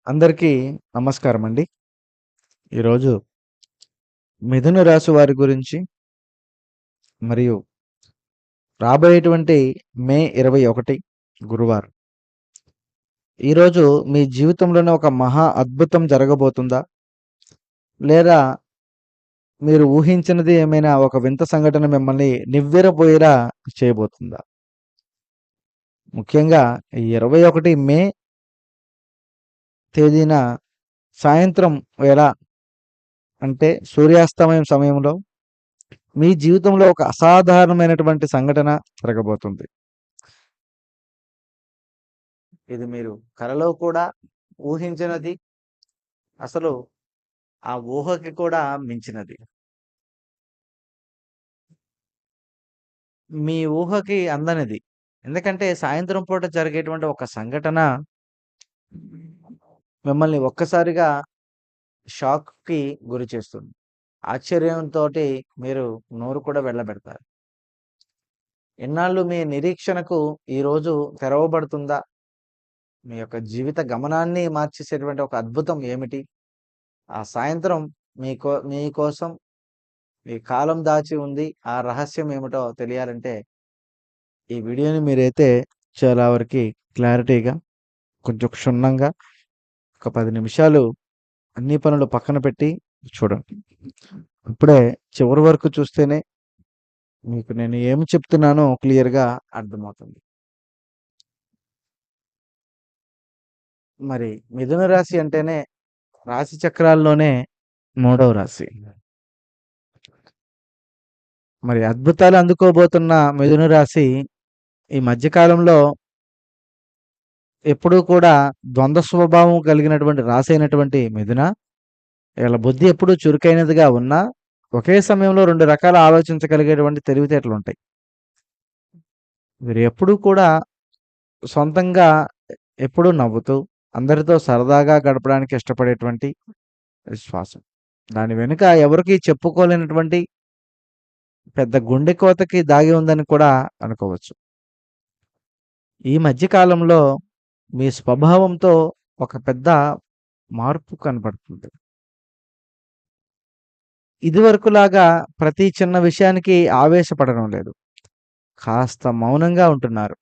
అందరికీ నమస్కారం అండి. ఈరోజు మిథున రాశి వారి గురించి మరియు రాబోయేటువంటి మే 21 గురువారం. ఈరోజు మీ జీవితంలోనే ఒక మహా అద్భుతం జరగబోతుందా? లేదా మీరు ఊహించినది ఏమైనా ఒక వింత సంఘటన మిమ్మల్ని నివ్వెరపోయేలా చేయబోతుందా? ముఖ్యంగా ఈ 21 మే తేదీన సాయంత్రం వేళ అంటే సూర్యాస్తమయం సమయంలో మీ జీవితంలో ఒక అసాధారణమైనటువంటి సంఘటన జరగబోతుంది. ఇది మీరు కలలో కూడా ఊహించినది. అసలు ఆ ఊహకి కూడా మించినది. మీ ఊహకి అందనిది. ఎందుకంటే సాయంత్రం పూట జరిగేటువంటి ఒక సంఘటన మిమ్మల్ని ఒక్కసారిగా షాక్‌కి గురి చేస్తుంది. ఆశ్చర్యంతోటి మీరు నోరు కూడా వెళ్ళబెడతారు. ఇన్నాళ్ళు మీ నిరీక్షణకు ఈరోజు తెరవబడుతుందా? మీ యొక్క జీవిత గమనాన్ని మార్చేసేటువంటి ఒక అద్భుతం ఏమిటి? ఆ సాయంత్రం మీకోసం ఈ కాలం దాచి ఉంది. ఆ రహస్యం ఏమిటో తెలియాలంటే, ఈ వీడియోని మీరైతే చాలా వరకి క్లారిటీగా, కొంచెం క్షుణ్ణంగా ఒక 10 నిమిషాలు అన్ని పనులు పక్కన పెట్టి చూడండి. ఇప్పుడే చివరి వరకు చూస్తేనే మీకు నేను ఏమి చెప్తున్నానో క్లియర్‌గా అర్థమవుతుంది. మరి మిథున రాశి అంటేనే రాశి చక్రాల్లోనే మూడవ రాశి. మరి అద్భుతాలు అందుకోబోతున్న మిథున రాశి ఈ మధ్య కాలంలో ఎప్పుడూ కూడా ద్వంద్వ స్వభావం కలిగినటువంటి రాశైనటువంటి మిథున, వీళ్ళ బుద్ధి ఎప్పుడూ చురుకైనదిగా ఉన్నా, ఒకే సమయంలో 2 రకాల ఆలోచించగలిగేటువంటి తెలివితేటలుంటాయి. వీరు ఎప్పుడూ కూడా సొంతంగా ఎప్పుడూ నవ్వుతూ, అందరితో సరదాగా గడపడానికి ఇష్టపడేటువంటి విశ్వాసం. దాని వెనుక ఎవరికీ చెప్పుకోలేనటువంటి పెద్ద గుండె కోతకి దాగి ఉందని కూడా అనుకోవచ్చు. ఈ మధ్య కాలంలో మీ స్వభావంతో ఒక పెద్ద మార్పు కనపడుతుంది. ఇదివరకులాగా ప్రతి చిన్న విషయానికి ఆవేశపడడం లేదు. కాస్త మౌనంగా ఉంటున్నారు.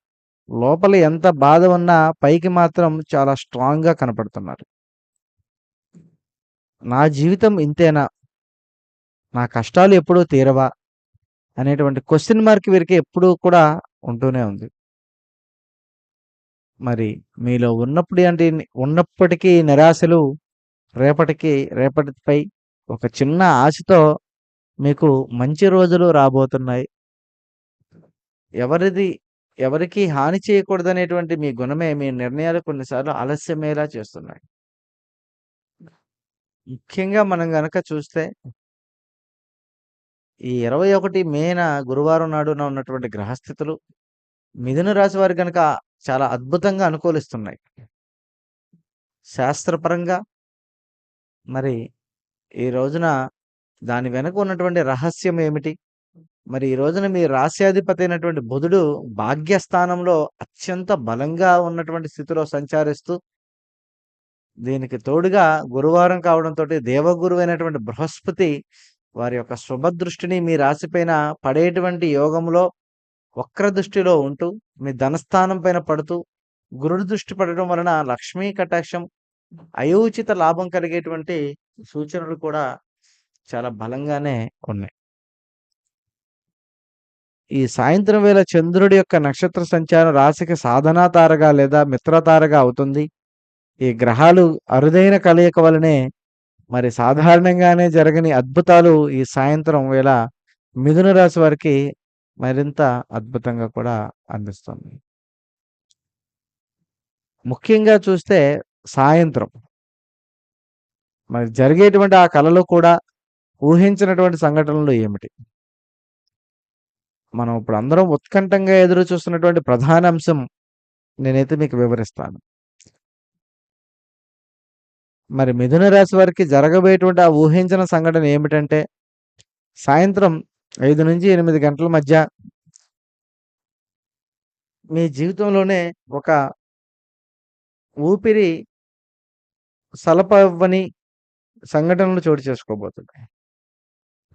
లోపల ఎంత బాధ ఉన్నా పైకి మాత్రం చాలా స్ట్రాంగ్‌గా కనపడుతున్నారు. నా జీవితం ఇంతేనా? నా కష్టాలు ఎప్పుడూ తీరవా? అనేటువంటి క్వెషన్ మార్క్ వీరికి ఎప్పుడూ కూడా ఉంటూనే ఉంది. మరి మీలో ఉన్నప్పటికీ నిరాశలు రేపటిపై ఒక చిన్న ఆశతో మీకు మంచి రోజులు రాబోతున్నాయి. ఎవరిది ఎవరికీ హాని చేయకూడదనేటువంటి మీ గుణమే మీ నిర్ణయాలు కొన్నిసార్లు ఆలస్యమయ్యేలా చేస్తున్నాయి. ముఖ్యంగా మనం గనక చూస్తే ఈ 21 మేన గురువారం నాడున ఉన్నటువంటి గ్రహస్థితులు మిథున రాశి వారికి గనక చాలా అద్భుతంగా అనుకూలిస్తున్నాయి. శాస్త్రపరంగా మరి ఈ రోజున దాని వెనక ఉన్నటువంటి రహస్యం ఏమిటి? మరి ఈ రోజున మీ రాస్యాధిపతి అయినటువంటి బుధుడు భాగ్యస్థానంలో అత్యంత బలంగా ఉన్నటువంటి స్థితిలో సంచారిస్తూ, దీనికి తోడుగా గురువారం కావడంతోటి దేవగురువైనటువంటి బృహస్పతి వారి యొక్క శుభదృష్టిని మీ రాశిపైన పడేటువంటి యోగంలో వక్ర దృష్టిలో ఉంటూ, మీ ధనస్థానం పైన పడుతూ, గురుడి దృష్టి పడడం వలన లక్ష్మీ కటాక్షం, అయోచిత లాభం కలిగేటువంటి సూచనలు కూడా చాలా బలంగానే ఉన్నాయి. ఈ సాయంత్రం వేళ చంద్రుడి యొక్క నక్షత్ర సంచారం రాశికి సాధనా తారగా లేదా మిత్రతారగా అవుతుంది. ఈ గ్రహాలు అరుదైన కలయిక వలనే మరి సాధారణంగానే జరగని అద్భుతాలు ఈ సాయంత్రం వేళ మిథున రాశి వారికి మరింత అద్భుతంగా కూడా అందిస్తుంది. ముఖ్యంగా చూస్తే సాయంత్రం మరి జరిగేటువంటి ఆ కలలో కూడా ఊహించినటువంటి సంఘటనలు ఏమిటి? మనం ఇప్పుడు అందరం ఉత్కంఠంగా ఎదురు చూస్తున్నటువంటి ప్రధాన అంశం నేనైతే మీకు వివరిస్తాను. మరి మిథున రాశి వారికి జరగబోయేటువంటి ఆ ఊహించిన సంఘటన ఏమిటంటే, సాయంత్రం 5-8 గంటల మధ్య మీ జీవితంలోనే ఒక ఊపిరి సలపవ్వని సంఘటనలు చోటు చేసుకోబోతున్నాయి.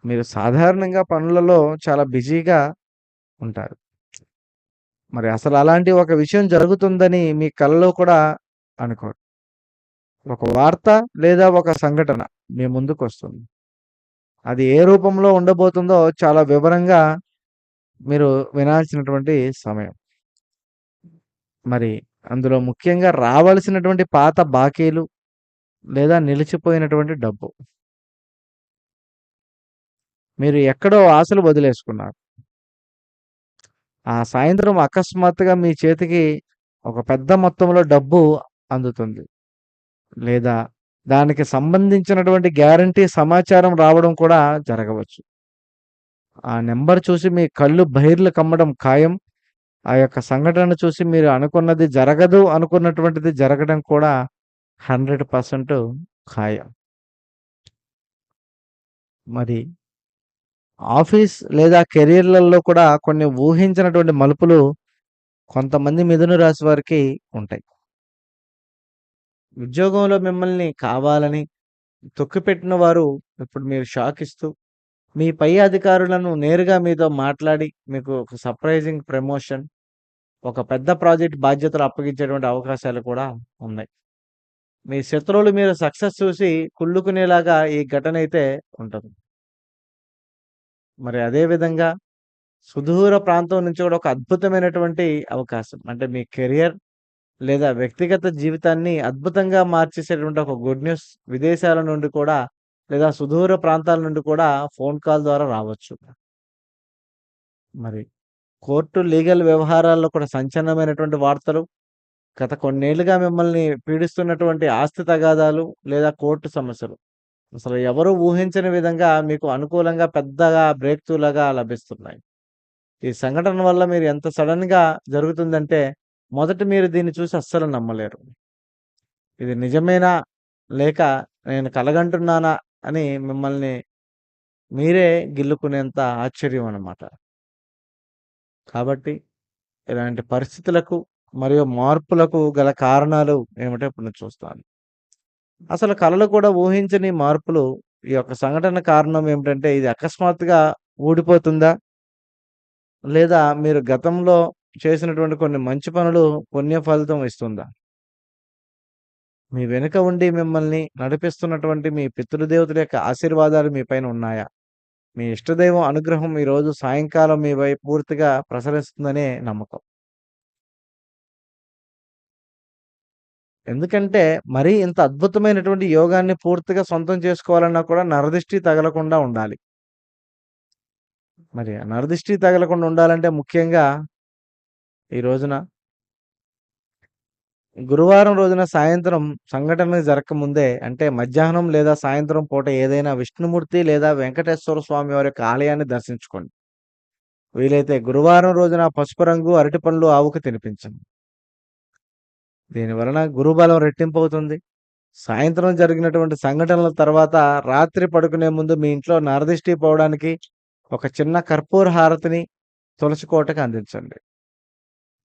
మీరు సాధారణంగా పనులలో చాలా బిజీగా ఉంటారు. మరి అసలు అలాంటి ఒక విషయం జరుగుతుందని మీ కలలో కూడా అనుకోరు. ఒక వార్త లేదా ఒక సంఘటన మీ ముందుకొస్తుంది. అది ఏ రూపంలో ఉండబోతుందో చాలా వివరంగా మీరు వినాల్సినటువంటి సమయం. మరి అందులో ముఖ్యంగా రావాల్సినటువంటి పాత బాకీలు లేదా నిలిచిపోయినటువంటి డబ్బు. మీరు ఎక్కడో ఆశలు వదిలేసుకున్నారు. ఆ సాయంత్రం అకస్మాత్తుగా మీ చేతికి ఒక పెద్ద మొత్తంలో డబ్బు అందుతుంది. లేదా దానికి సంబంధించినటువంటి గ్యారంటీ సమాచారం రావడం కూడా జరగవచ్చు. ఆ నంబర్ చూసి మీ కళ్ళు బైర్లు కమ్మడం ఖాయం. ఆ యొక్క సంఘటన చూసి మీరు అనుకున్నది జరగదు అనుకున్నటువంటిది జరగడం కూడా 100% ఖాయం. మరి ఆఫీస్ లేదా కెరియర్‌లలో కూడా కొన్ని ఊహించినటువంటి మలుపులు కొంతమంది మిథున రాశి వారికి ఉంటాయి. ఉద్యోగంలో మిమ్మల్ని కావాలని తొక్కిపెట్టిన వారు ఇప్పుడు మీరు షాక్ ఇస్తూ, మీ పై అధికారులను నేరుగా మీతో మాట్లాడి మీకు ఒక సర్ప్రైజింగ్ ప్రమోషన్, ఒక పెద్ద ప్రాజెక్ట్ బాధ్యతలు అప్పగించేటువంటి అవకాశాలు కూడా ఉన్నాయి. మీ శత్రువులు మీరు సక్సెస్ చూసి కుళ్ళుకునేలాగా ఈ ఘటన అయితే ఉంటది. మరి అదే విధంగా సుదూర ప్రాంతం నుంచి కూడా ఒక అద్భుతమైనటువంటి అవకాశం. అంటే మీ కెరియర్ లేదా వ్యక్తిగత జీవితాన్ని అద్భుతంగా మార్చేసేటువంటి ఒక గుడ్ న్యూస్ విదేశాల నుండి కూడా లేదా సుదూర ప్రాంతాల నుండి కూడా ఫోన్ కాల్ ద్వారా రావచ్చు. మరి కోర్టు లీగల్ వ్యవహారాల్లో కూడా సంచలనమైనటువంటి వార్తలు, గత కొన్నేళ్లుగా మిమ్మల్ని పీడిస్తున్నటువంటి ఆస్తి తగాదాలు లేదా కోర్టు సమస్యలు అసలు ఎవరు ఊహించని విధంగా మీకు అనుకూలంగా పెద్దగా బ్రేక్ త్రూ లాగా లభిస్తున్నాయి. ఈ సంఘటన వల్ల మీరు ఎంత సడన్‌గా జరుగుతుందంటే, మొదట మీరు దీన్ని చూసి అస్సలు నమ్మలేరు. ఇది నిజమేనా? లేక నేను కలగంటున్నానా? అని మిమ్మల్ని మీరే గిల్లుకునేంత ఆశ్చర్యం అన్నమాట. కాబట్టి ఇలాంటి పరిస్థితులకు మరియు మార్పులకు గల కారణాలు ఏమిటో ఇప్పుడు నేను చూస్తాను. అసలు కళలు కూడా ఊహించని మార్పులు ఈ యొక్క సంఘటన కారణం ఏమిటంటే, ఇది అకస్మాత్తుగా ఊడిపోతుందా? లేదా మీరు గతంలో చేసినటువంటి కొన్ని మంచి పనులు పుణ్య ఫలితం ఇస్తుందా? మీ వెనుక ఉండి మిమ్మల్ని నడిపిస్తున్నటువంటి మీ పితృదేవతల యొక్క ఆశీర్వాదాలు మీ పైన ఉన్నాయా? మీ ఇష్టదైవం అనుగ్రహం ఈరోజు సాయంకాలం మీ వైపు పూర్తిగా ప్రసరిస్తుందనే నమ్మకం. ఎందుకంటే మరీ ఇంత అద్భుతమైనటువంటి యోగాన్ని పూర్తిగా సొంతం చేసుకోవాలన్నా కూడా నరదిష్టి తగలకుండా ఉండాలి. మరి ఆ నరదిష్టి తగలకుండా ఉండాలంటే ముఖ్యంగా ఈ రోజున గురువారం రోజున సాయంత్రం సంఘటన జరగకముందే అంటే మధ్యాహ్నం లేదా సాయంత్రం పూట ఏదైనా విష్ణుమూర్తి లేదా వెంకటేశ్వర స్వామి వారి యొక్క ఆలయాన్ని దర్శించుకోండి. వీలైతే గురువారం రోజున పసుపు రంగు అరటిపండ్లు ఆవుకు తినిపించండి. దీని వలన గురుబలం రెట్టింపవుతుంది. సాయంత్రం జరిగినటువంటి సంఘటనల తర్వాత రాత్రి పడుకునే ముందు మీ ఇంట్లో నరదిష్టి పోవడానికి ఒక చిన్న కర్పూర హారతిని తులసి కోటకి అందించండి.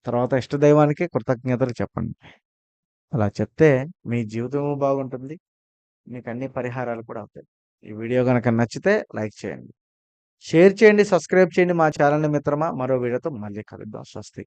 తర్వాత ఇష్టదైవానికి కృతజ్ఞతలు చెప్పండి. అలా చెప్తే మీ జీవితము బాగుంటుంది. మీకు అన్ని పరిహారాలు కూడా అవుతాయి. ఈ వీడియో గనక నచ్చితే లైక్ చేయండి. షేర్ చేయండి, సబ్స్క్రైబ్ చేయండి మా ఛానల్‌ని మిత్రమా. మరో వీడియోతో మళ్ళీ కలుద్దాం. స్వస్తి.